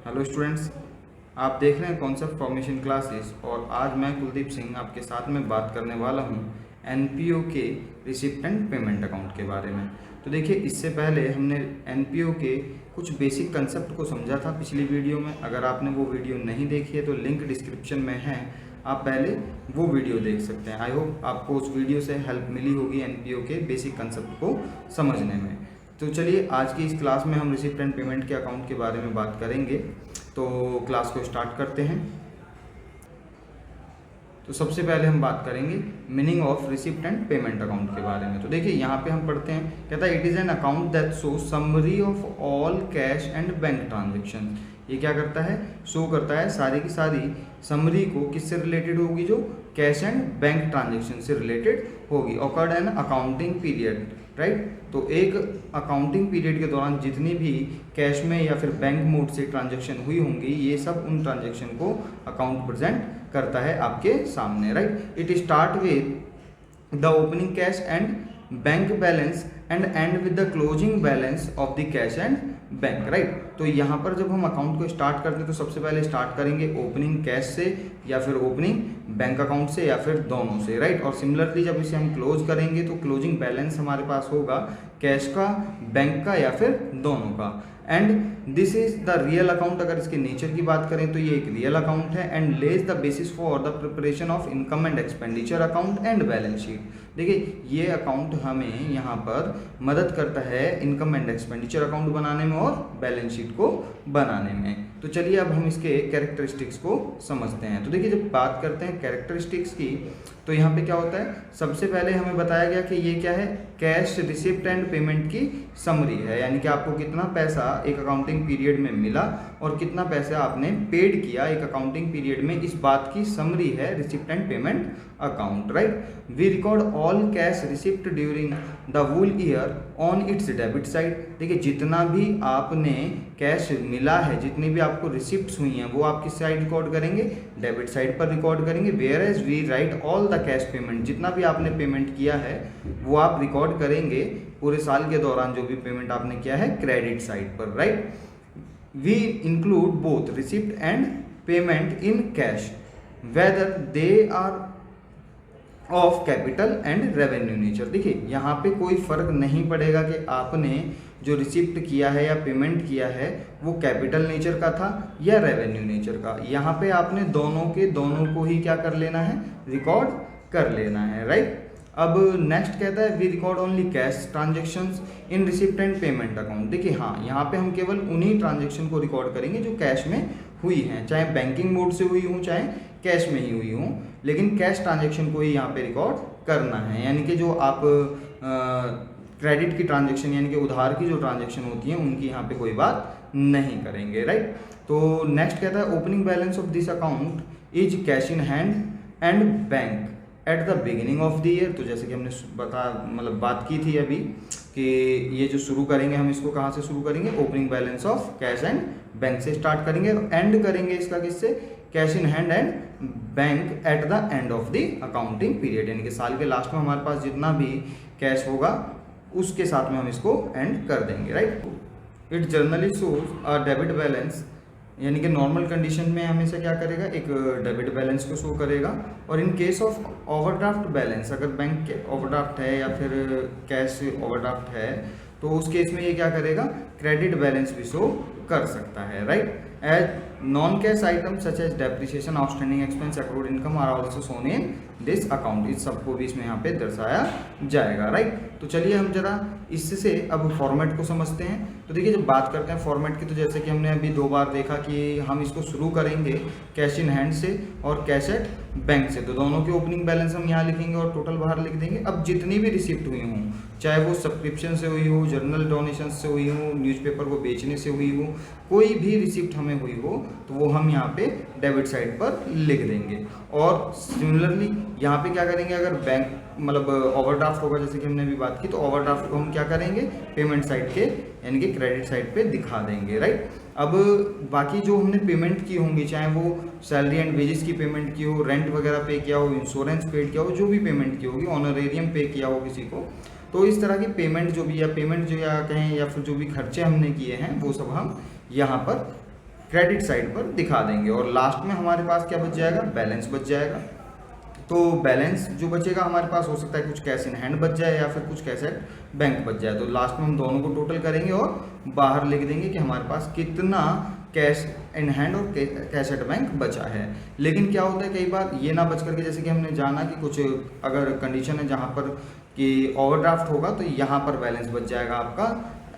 Hello students, आप देख रहे हैं कॉन्सेप्ट फॉर्मेशन क्लासेस और आज मैं कुलदीप सिंह आपके साथ में बात करने वाला हूं एनपीओ के रिसिप्ट एंड पेमेंट अकाउंट के बारे में। तो देखिए, इससे पहले हमने एनपीओ के कुछ बेसिक कंसेप्ट को समझा था पिछली वीडियो में। अगर आपने वो वीडियो नहीं देखी है तो लिंक डिस्क्रिप्शन में है, आप पहले वो वीडियो देख सकते हैं। आई होप आपको उस वीडियो से हेल्प मिली होगी एनपीओ के बेसिक कंसेप्ट को समझने में। तो चलिए, आज की इस क्लास में हम रिसिप्ट एंड पेमेंट के अकाउंट के बारे में बात करेंगे। तो क्लास को स्टार्ट करते हैं। तो सबसे पहले हम बात करेंगे meaning of receipt and payment account के बारे में। तो देखिए, यहाँ पे हम पढ़ते हैं, कहता है it is an account that show summary of all cash and bank transaction. ये क्या करता है? शो करता है सारी की सारी समरी को किससे रिलेटेड होगी? जो कैश एंड बैंक ट्रांजेक्शन से रिलेटेड होगी। Awkward an accounting period, right. तो एक अकाउंटिंग पीरियड के दौरान जितनी भी कैश में या फिर बैंक मोड से ट्रांजेक्शन हुई होंगी, ये सब उन ट्रांजेक्शन को अकाउंट प्रेजेंट करता है आपके सामने, right. It start with the opening cash and bank balance and and with the closing balance of the cash and bank, right. तो यहाँ पर जब हम अकाउंट को स्टार्ट करते हैं तो सबसे पहले स्टार्ट करेंगे ओपनिंग कैश से या फिर ओपनिंग बैंक अकाउंट से या फिर दोनों से, राइट। और सिमिलरली जब इसे हम क्लोज करेंगे तो क्लोजिंग बैलेंस हमारे पास होगा कैश का, बैंक का या फिर दोनों का। And this is the real account. अगर इसके नेचर की बात करें तो ये एक रियल अकाउंट है and Lay's the basis for the preparation of income and expenditure account and balance sheet. देखिए, ये अकाउंट हमें यहाँ पर मदद करता है इनकम एंड एक्सपेंडिचर अकाउंट बनाने में और बैलेंस शीट को बनाने में। तो चलिए, अब हम इसके कैरेक्टरिस्टिक्स को समझते हैं। तो देखिए, जब बात करते हैं कैरेक्टरिस्टिक्स की तो यहाँ पे क्या होता है, सबसे पहले हमें बताया गया कि ये क्या है, कैश रिसिप्ट एंड पेमेंट की समरी है। यानी कि आपको कितना पैसा एक अकाउंटिंग पीरियड में मिला और कितना पैसा आपने पेड किया एक अकाउंटिंग पीरियड में, इस बात की समरी है receipt and payment account, right. We record all cash receipt during the whole year on its debit side. देखिए, जितना भी आपने कैश मिला है, जितनी भी आपको रिसिप्ट्स हुई हैं, वो आप किस साइड रिकॉर्ड करेंगे? डेबिट साइड पर रिकॉर्ड करेंगे। Whereas we write all the cash payment, जितना भी आपने पेमेंट किया है वो आप रिकॉर्ड करेंगे पूरे साल के दौरान जो भी पेमेंट आपने किया है क्रेडिट साइड पर, right. We include both receipt and payment in cash whether they are of capital and revenue nature. देखिए, यहाँ पे कोई फर्क नहीं पड़ेगा कि आपने जो रिसिप्ट किया है या पेमेंट किया है वो कैपिटल नेचर का था या रेवेन्यू नेचर का। यहाँ पे आपने दोनों को ही क्या कर लेना है? रिकॉर्ड कर लेना है, राइट। अब नेक्स्ट कहता है we record only cash transactions in receipt and payment account. देखिए, हाँ, यहाँ पे हम केवल उन्हीं ट्रांजेक्शन को रिकॉर्ड करेंगे जो कैश में हुई हैं, चाहे बैंकिंग मोड से हुई हूँ चाहे कैश में ही हुई हूँ, लेकिन कैश ट्रांजेक्शन को ही यहाँ पे रिकॉर्ड करना है। यानी कि जो आप क्रेडिट की ट्रांजेक्शन यानी कि उधार की जो ट्रांजेक्शन होती हैं उनकी यहाँ पे कोई बात नहीं करेंगे, राइट। तो नेक्स्ट कहता है opening balance of this account is cash in hand and bank at the beginning of the year. तो जैसे कि हमने बात की थी अभी कि ये जो शुरू करेंगे हम इसको कहाँ से शुरू करेंगे? Opening balance of cash and bank से स्टार्ट करेंगे और एंड करेंगे इसका किससे? Cash in hand and bank at the end of the accounting period. यानी कि साल के लास्ट में हमारे पास जितना भी कैश होगा उसके साथ में हम इसको एंड कर देंगे, right. It generally shows a debit balance, यानी कि नॉर्मल कंडीशन में हमेशा क्या करेगा? एक डेबिट बैलेंस को शो करेगा। और in case of overdraft balance, अगर बैंक ओवरड्राफ्ट है या फिर कैश ओवरड्राफ्ट है तो उस केस में ये क्या करेगा? क्रेडिट बैलेंस भी शो कर सकता है, right. As non cash item such as depreciation, outstanding expense, accrued income are also shown in this account. इस सबको भी इसमें यहाँ पे दर्शाया जाएगा, राइट। तो चलिए, हम जरा इससे अब फॉर्मेट को समझते हैं। तो देखिए, जब बात करते हैं फॉर्मेट की तो जैसे कि हमने अभी 2 बार देखा कि हम इसको शुरू करेंगे कैश इन हैंड से और कैश एट बैंक से। तो दोनों के ओपनिंग बैलेंस हम यहाँ लिखेंगे और टोटल बाहर लिख देंगे। अब जितनी भी रिसिप्ट हुई हों, चाहे वो सब्सक्रिप्शन से हुई हो, जर्नल डोनेशन से हुई हो, न्यूज़पेपर को बेचने से हुई हो, कोई भी रिसिप्ट हमें हुई हो तो वो हम यहाँ पे डेबिट साइड पर लिख देंगे। और सिमिलरली यहाँ पे क्या करेंगे? अगर बैंक ओवरड्राफ्ट होगा, जैसे कि हमने अभी बात की, तो ओवरड्राफ्ट को हम क्या करेंगे? पेमेंट साइड के यानी कि क्रेडिट साइड पे दिखा देंगे, राइट। अब बाकी जो हमने पेमेंट की होंगी, चाहे वो सैलरी एंड वेजेस की पेमेंट की हो, रेंट वगैरह पे किया हो, इंश्योरेंस पेड किया हो, जो भी पेमेंट की होगी, ऑनरेरियम पे किया हो किसी को, तो इस तरह की पेमेंट जो भी या पेमेंट जो या कहें या फिर जो भी खर्चे हमने किए हैं वो सब हम यहाँ पर क्रेडिट साइड पर दिखा देंगे और लास्ट में हमारे पास क्या बच जाएगा, बैलेंस बच जाएगा। तो बैलेंस जो बचेगा हमारे पास हो सकता है कुछ कैश इन हैंड बच जाए या फिर कुछ कैश एट बैंक बच जाए। तो लास्ट में हम दोनों को टोटल करेंगे और बाहर लिख देंगे कि हमारे पास कितना कैश इन हैंड और कैश एट बैंक बचा है। लेकिन क्या होता है कई बार ये ना बच करके, जैसे कि हमने जाना कि कुछ अगर कंडीशन है जहाँ पर कि ओवरड्राफ्ट होगा तो यहाँ पर बैलेंस बच जाएगा आपका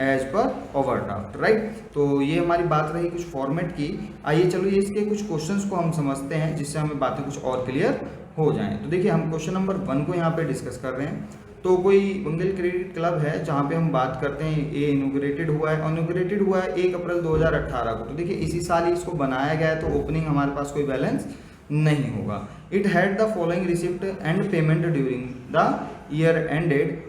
एज पर ओवरड्राफ्ट, राइट। तो ये हमारी बात रही कुछ फॉर्मेट की। आइए चलो ये इसके कुछ क्वेश्चंस को हम समझते हैं जिससे हमें बातें कुछ और क्लियर हो जाएं। तो देखिए हम क्वेश्चन नंबर 1 को यहाँ पे डिस्कस कर रहे हैं। तो कोई बंगाल क्रेडिट क्लब है जहाँ पे हम बात करते हैं ये इनॉग्रेटेड हुआ है, 1 अप्रैल 2018 को। तो देखिए इसी साल ही इसको बनाया गया है, तो ओपनिंग हमारे पास कोई बैलेंस नहीं होगा। It had the following receipt and payment during the year ended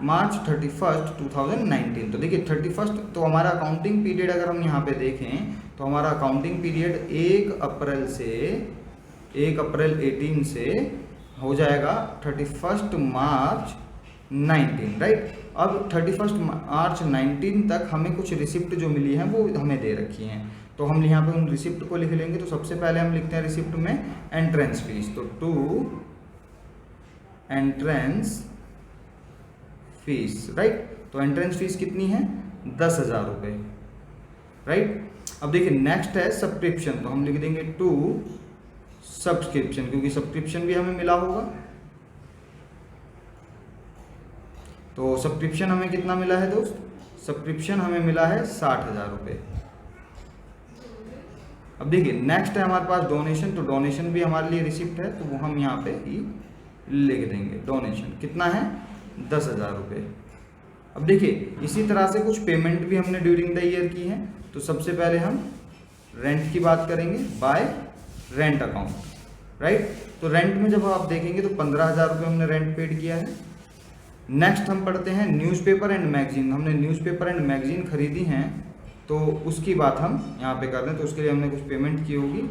March 31, 2019। तो देखिए 31 तो हमारा अकाउंटिंग पीरियड अगर हम यहाँ पे देखें तो हमारा अकाउंटिंग पीरियड 1 अप्रैल 18 से हो जाएगा 31 मार्च 19, राइट। अब 31 मार्च 19 तक हमें कुछ रिसिप्ट जो मिली है वो हमें दे रखी हैं। तो हम यहाँ पे उन रिसिप्ट को लिख लेंगे। तो सबसे पहले हम लिखते हैं रिसिप्ट में एंट्रेंस फीस। तो टू एंट्रेंस फीस, राइट। तो एंट्रेंस फीस कितनी है, 10,000 रुपये, राइट। अब देखिए नेक्स्ट है सब्सक्रिप्शन। तो हम लिख देंगे टू सब्सक्रिप्शन, क्योंकि सब्सक्रिप्शन भी हमें मिला होगा। तो सब्सक्रिप्शन हमें कितना मिला है दोस्त, सब्सक्रिप्शन हमें मिला है 60,000 रुपये। अब देखिए नेक्स्ट है हमारे पास डोनेशन। तो डोनेशन भी हमारे लिए रिसिप्ट है, तो वो हम यहाँ पे ही लिख देंगे। डोनेशन कितना है, 10,000 रुपये। अब देखिए इसी तरह से कुछ पेमेंट भी हमने ड्यूरिंग द ईयर की है। तो सबसे पहले हम रेंट की बात करेंगे, बाय रेंट अकाउंट, राइट। तो रेंट में जब आप देखेंगे तो 15,000 रुपये हमने रेंट पेड किया है। नेक्स्ट हम पढ़ते हैं न्यूज़पेपर एंड मैगजीन। हमने न्यूज़पेपर एंड मैगजीन खरीदी हैं, तो उसकी बात हम यहाँ पे कर रहे हैं। तो उसके लिए हमने कुछ पेमेंट की होगी,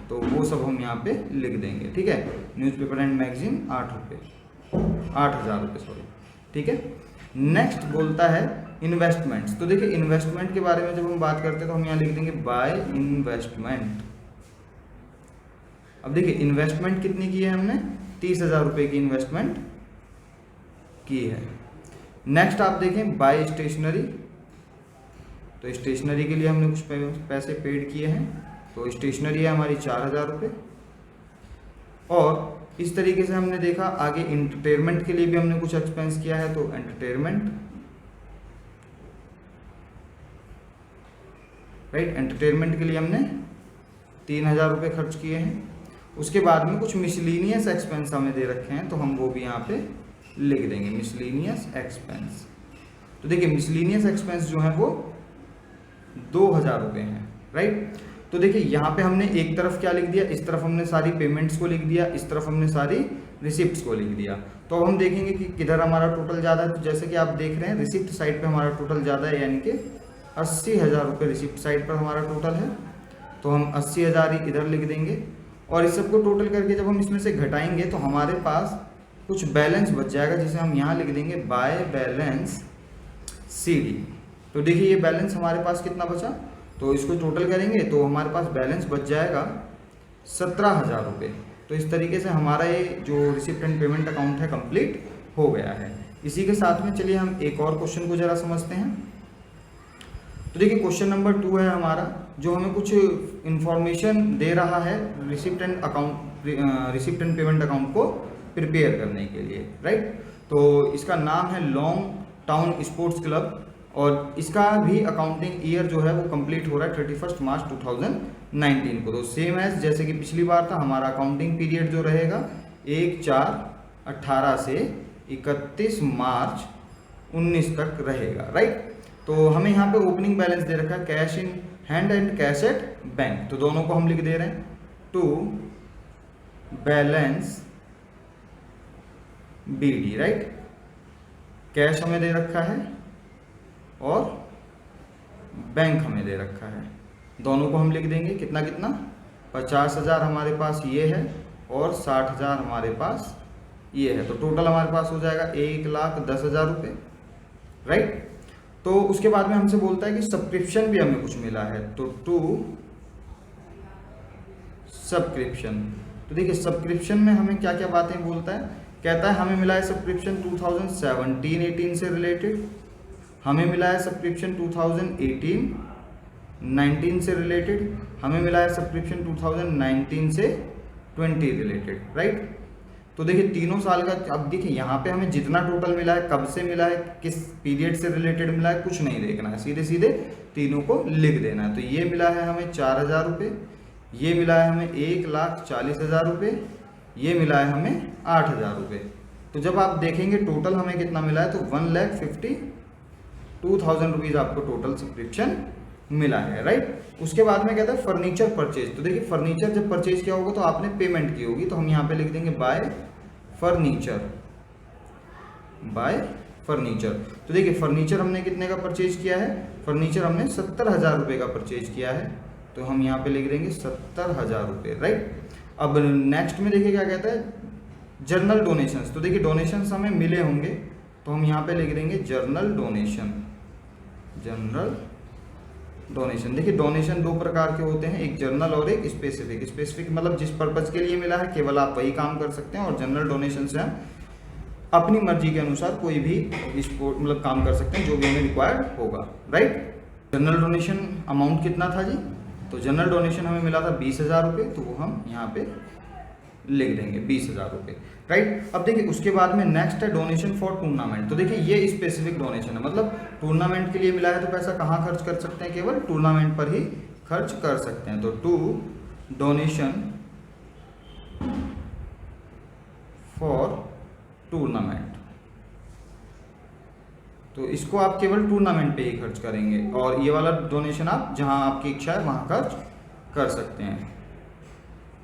तो वो सब हम यहाँ पे लिख देंगे, ठीक है। न्यूज़पेपर एंड मैगजीन 8,000 रुपये, सॉरी, ठीक है। नेक्स्ट बोलता है इन्वेस्टमेंट्स। तो देखिए इन्वेस्टमेंट के बारे में जब हम बात करते हैं तो हम यहाँ लिख देंगे बाय इन्वेस्टमेंट। अब देखिए इन्वेस्टमेंट कितनी की है हमने, 30,000 रुपये की इन्वेस्टमेंट की है। नेक्स्ट आप देखें बाय स्टेशनरी। तो स्टेशनरी के लिए हमने कुछ पैसे पेड किए हैं। तो स्टेशनरी है हमारी 4,000 रुपये। और इस तरीके से हमने देखा आगे एंटरटेनमेंट के लिए भी हमने कुछ एक्सपेंस किया है। तो एंटरटेनमेंट, राइट, एंटरटेनमेंट के लिए हमने 3,000 रुपये खर्च किए हैं। उसके बाद में कुछ मिसलीनियस एक्सपेंस हमें दे रखे हैं, तो हम वो भी यहाँ पे लिख देंगे, मिसलीनियस एक्सपेंस। तो देखिए मिसलीनियस एक्सपेंस जो है वो 2,000 रुपये हैं, राइट। तो देखिए यहाँ पे हमने एक तरफ क्या लिख दिया, इस तरफ हमने सारी पेमेंट्स को लिख दिया, इस तरफ हमने सारी रिसिप्ट्स को लिख दिया। तो अब हम देखेंगे कि किधर हमारा टोटल ज़्यादा है। तो जैसे कि आप देख रहे हैं रिसिप्ट साइड पे हमारा टोटल ज़्यादा है, यानी कि 80,000 रुपये रिसिप्ट साइड पर हमारा टोटल है। तो हम 80,000 ही इधर लिख देंगे। और इस सबको टोटल करके जब हम इसमें से घटाएंगे तो हमारे पास कुछ बैलेंस बच जाएगा, जिसे हम यहाँ लिख देंगे बाय बैलेंस CD। तो देखिए ये बैलेंस हमारे पास कितना बचा, तो इसको टोटल करेंगे तो हमारे पास बैलेंस बच जाएगा 17,000 रुपये। तो इस तरीके से हमारा ये जो रिसिप्ट एंड पेमेंट अकाउंट है कंप्लीट हो गया है। इसी के साथ में चलिए हम एक और क्वेश्चन को ज़रा समझते हैं। तो देखिए क्वेश्चन नंबर 2 है हमारा, जो हमें कुछ इंफॉर्मेशन दे रहा है रिसिप्ट एंड पेमेंट अकाउंट को प्रिपेयर करने के लिए, राइट। तो इसका नाम है लॉन्ग टाउन स्पोर्ट्स क्लब और इसका भी अकाउंटिंग ईयर जो है वो कंप्लीट हो रहा है 31 मार्च 2019 को। तो सेम एज जैसे कि पिछली बार था, हमारा अकाउंटिंग पीरियड जो रहेगा 1/4/18 से 31 मार्च 19 तक रहेगा, राइट। तो हमें यहाँ पे ओपनिंग बैलेंस दे रखा है cash in hand and cash at bank. तो दोनों को हम लिख दे रहे हैं to balance BD, right. Cash हमें दे रखा है और बैंक हमें दे रखा है। दोनों को हम लिख देंगे कितना कितना, 50,000 हमारे पास ये है और 60,000 हमारे पास ये है। तो टोटल हमारे पास हो जाएगा 1,10,000 रुपये, राइट। तो उसके बाद में हमसे बोलता है कि सब्सक्रिप्शन भी हमें कुछ मिला है। तो टू सब्सक्रिप्शन। तो देखिए सब्सक्रिप्शन में हमें क्या क्या बातें बोलता है, कहता है हमें मिला है सब्सक्रिप्शन 2017-18 से रिलेटेड, हमें मिला है सब्सक्रिप्शन 2018-19 से रिलेटेड, हमें मिला है सब्सक्रिप्शन 2019 से 20 रिलेटेड, राइट। तो देखिए तीनों साल का, अब देखिए यहाँ पे हमें जितना टोटल मिला है, कब से मिला है, किस पीरियड से रिलेटेड मिला है, कुछ नहीं देखना है, सीधे सीधे तीनों को लिख देना है। तो ये मिला है हमें 4,000 रुपये, ये मिला है हमें 1,40,000 रुपये, ये मिला है हमें 8,000 रुपये। तो जब आप देखेंगे टोटल हमें कितना मिला है, तो 1,52,000 रुपीज़ आपको टोटल सब्सक्रिप्शन मिला है, राइट। उसके बाद में कहता है फर्नीचर परचेज। तो देखिए फर्नीचर जब परचेज किया होगा तो आपने पेमेंट की होगी, तो हम यहाँ पे लिख देंगे बाय फर्नीचर, बाय फर्नीचर। तो देखिए फर्नीचर हमने कितने का परचेज किया है, फर्नीचर हमने 70,000 रुपये का परचेज किया है, तो हम यहाँ पे लिख देंगे 70,000 रुपये, राइट। अब नेक्स्ट में देखिए क्या कहता है, जर्नल डोनेशंस। तो देखिए डोनेशंस हमें मिले होंगे, तो हम यहाँ पे लिख देंगे जर्नल डोनेशन, जनरल डोनेशन। देखिए डोनेशन दो प्रकार के होते हैं, एक जनरल और एक स्पेसिफिक। स्पेसिफिक मतलब जिस पर्पज़ के लिए मिला है केवल आप वही काम कर सकते हैं, और जनरल डोनेशन से हम अपनी मर्जी के अनुसार कोई भी मतलब काम कर सकते हैं जो भी हमें रिक्वायर्ड होगा, राइट। जनरल डोनेशन अमाउंट कितना था जी, तो जनरल डोनेशन हमें मिला था 20,000 रुपये, तो वो हम यहाँ पे लिख देंगे 20,000 रुपये, राइट। अब देखिए उसके बाद में नेक्स्ट है डोनेशन फॉर टूर्नामेंट। तो देखिए ये स्पेसिफिक डोनेशन है, मतलब टूर्नामेंट के लिए मिला है तो पैसा कहाँ खर्च कर सकते हैं, केवल टूर्नामेंट पर ही खर्च कर सकते हैं। तो टू डोनेशन फॉर टूर्नामेंट, तो इसको आप केवल टूर्नामेंट पे ही खर्च करेंगे, और ये वाला डोनेशन आप जहां आपकी इच्छा है वहां खर्च कर सकते हैं,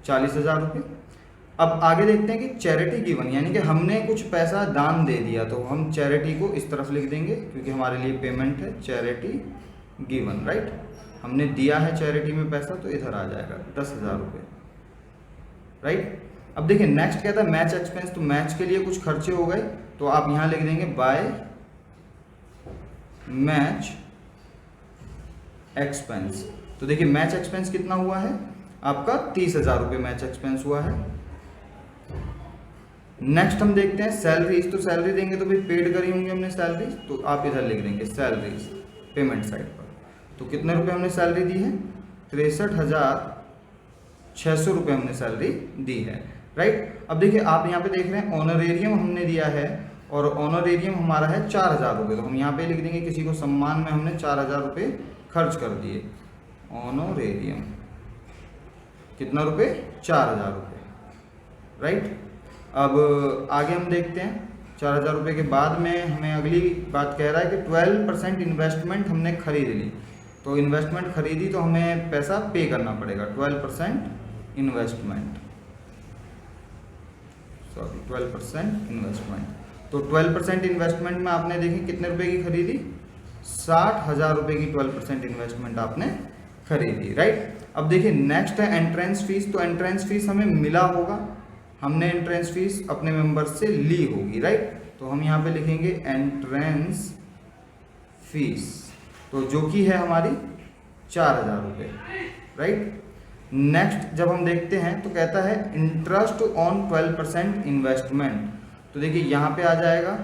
40,000 रुपये। अब आगे देखते हैं कि चैरिटी गिवन, यानी कि हमने कुछ पैसा दान दे दिया, तो हम चैरिटी को इस तरफ लिख देंगे क्योंकि हमारे लिए पेमेंट है, चैरिटी गिवन, राइट। हमने दिया है चैरिटी में पैसा, तो इधर आ जाएगा 10,000 रुपये, राइट। अब देखिए नेक्स्ट कहता है मैच एक्सपेंस। तो मैच के लिए कुछ खर्चे हो गए, तो आप यहाँ लिख देंगे बाय मैच एक्सपेंस। तो देखिए मैच एक्सपेंस कितना हुआ है आपका, 30,000 रुपये मैच एक्सपेंस हुआ है। नेक्स्ट हम देखते हैं सैलरीज। तो सैलरी देंगे तो भाई पेड करी होंगी हमने सैलरीज, तो आप इधर लिख देंगे सैलरीज पेमेंट साइड पर। तो कितने रुपए हमने सैलरी दी है, 63,600 रुपये हमने सैलरी दी है, राइट। अब देखिए आप यहाँ पे देख रहे हैं ऑनरेरियम हमने दिया है, और ऑनरेरियम हमारा है 4,000 रुपये, तो हम यहाँ पे लिख देंगे किसी को सम्मान में हमने 4,000 रुपये खर्च कर दिए। ऑनरेरियम कितना रुपये, 4,000 रुपये, राइट। अब आगे हम देखते हैं 4,000 रुपये के बाद में हमें अगली बात कह रहा है कि 12% इन्वेस्टमेंट हमने खरीद ली। तो इन्वेस्टमेंट खरीदी तो हमें पैसा पे करना पड़ेगा, 12% इन्वेस्टमेंट, सॉरी 12% इन्वेस्टमेंट। तो 12% इन्वेस्टमेंट में आपने देखी कितने रुपए की खरीदी, 60,000 रुपये की 12% इन्वेस्टमेंट आपने खरीदी, राइट। अब देखिए नेक्स्ट है एंट्रेंस फीस। तो एंट्रेंस फीस हमें मिला होगा, हमने एंट्रेंस फीस अपने मेंबर से ली होगी, राइट। तो हम यहाँ पे लिखेंगे एंट्रेंस फीस, तो जो कि है हमारी 4,000 रुपये, राइट। नेक्स्ट जब हम देखते हैं तो कहता है इंटरेस्ट ऑन 12% इन्वेस्टमेंट। तो देखिए यहाँ पे आ जाएगा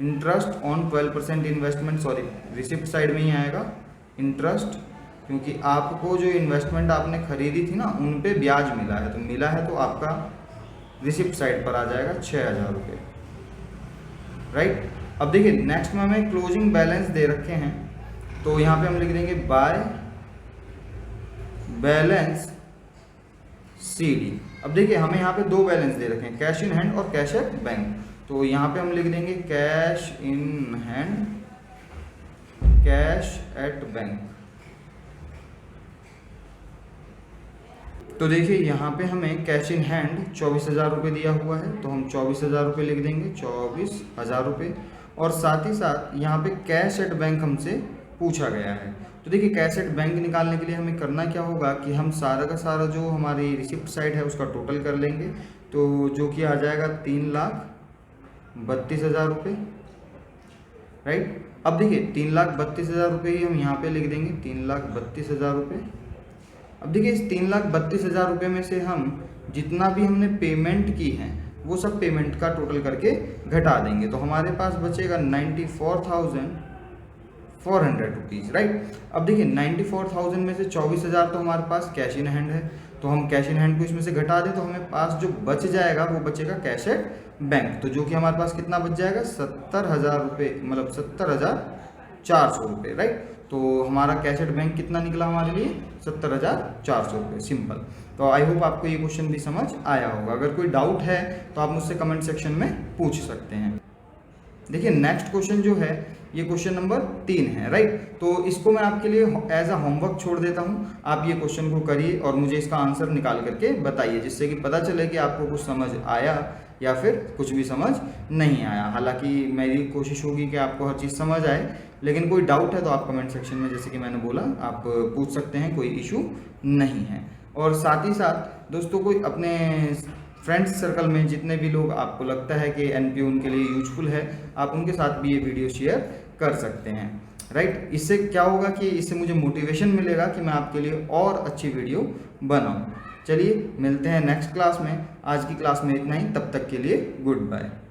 interest on 12% investment, sorry receipt side में ही आएगा इंटरेस्ट, क्योंकि आपको जो इन्वेस्टमेंट आपने खरीदी थी ना उन पे ब्याज मिला है, तो मिला है तो आपका रिसिप्ट साइड पर आ जाएगा 6,000 रुपये, राइट। अब देखिए नेक्स्ट में हमें क्लोजिंग बैलेंस दे रखे हैं, तो यहाँ पे हम लिख देंगे बाय बैलेंस CD। अब देखिए हमें यहाँ पे दो बैलेंस दे रखे हैं, कैश इन हैंड और कैश एट बैंक। तो यहाँ पे हम लिख देंगे cash in hand, cash at bank. तो देखिए यहाँ पे हमें कैश इन हैंड 24,000 रुपये दिया हुआ है, तो हम 24,000 रुपये लिख देंगे, 24,000 रुपये। और साथ ही साथ यहाँ पे कैश एट बैंक हमसे पूछा गया है। तो देखिए कैश एट बैंक निकालने के लिए हमें करना क्या होगा कि हम सारा का सारा जो हमारी रिसिप्ट साइड है उसका टोटल कर लेंगे, तो जो कि आ जाएगा 3,32,000 रुपये, राइट। अब देखिए 3,32,000 रुपये ही हम यहाँ पे लिख देंगे, 3,32,000 रुपये, अब देखिए इस 3,32,000 रुपये में से हम जितना भी हमने पेमेंट की है वो सब पेमेंट का टोटल करके घटा देंगे, तो हमारे पास बचेगा 94,400 रुपीज़, राइट। अब देखिए 94,000 में से 24,000 तो हमारे पास कैश इन हैंड है, तो हम कैश इन हैंड को इसमें से घटा दें तो हमें पास जो बच जाएगा वो बचेगा कैश एट बैंक, तो जो कि हमारे पास कितना बच जाएगा 70,000 रुपये, मतलब 70,400 रुपये, राइट। तो हमारा कैश एट बैंक कितना निकला हमारे लिए 70,400 रुपये, सिंपल। तो आई होप आपको ये क्वेश्चन भी समझ आया होगा। अगर कोई डाउट है तो आप मुझसे कमेंट सेक्शन में पूछ सकते हैं। देखिए नेक्स्ट क्वेश्चन जो है ये क्वेश्चन नंबर 3 है, राइट। तो इसको मैं आपके लिए एज अ होमवर्क छोड़ देता हूँ, आप ये क्वेश्चन को करिए और मुझे इसका आंसर निकाल करके बताइए, जिससे कि पता चले कि आपको कुछ समझ आया या फिर कुछ भी समझ नहीं आया। हालांकि मेरी कोशिश होगी कि आपको हर चीज़ समझ आए, लेकिन कोई डाउट है तो आप कमेंट सेक्शन में, जैसे कि मैंने बोला, आप पूछ सकते हैं, कोई इशू नहीं है। और साथ ही साथ दोस्तों कोई अपने फ्रेंड्स सर्कल में जितने भी लोग आपको लगता है कि एनपीओ उनके लिए यूजफुल है, आप उनके साथ भी ये वीडियो शेयर कर सकते हैं, राइट। इससे क्या होगा कि इससे मुझे मोटिवेशन मिलेगा कि मैं आपके लिए और अच्छी वीडियो बनाऊं। चलिए मिलते हैं नेक्स्ट क्लास में, आज की क्लास में इतना ही, तब तक के लिए गुड बाय।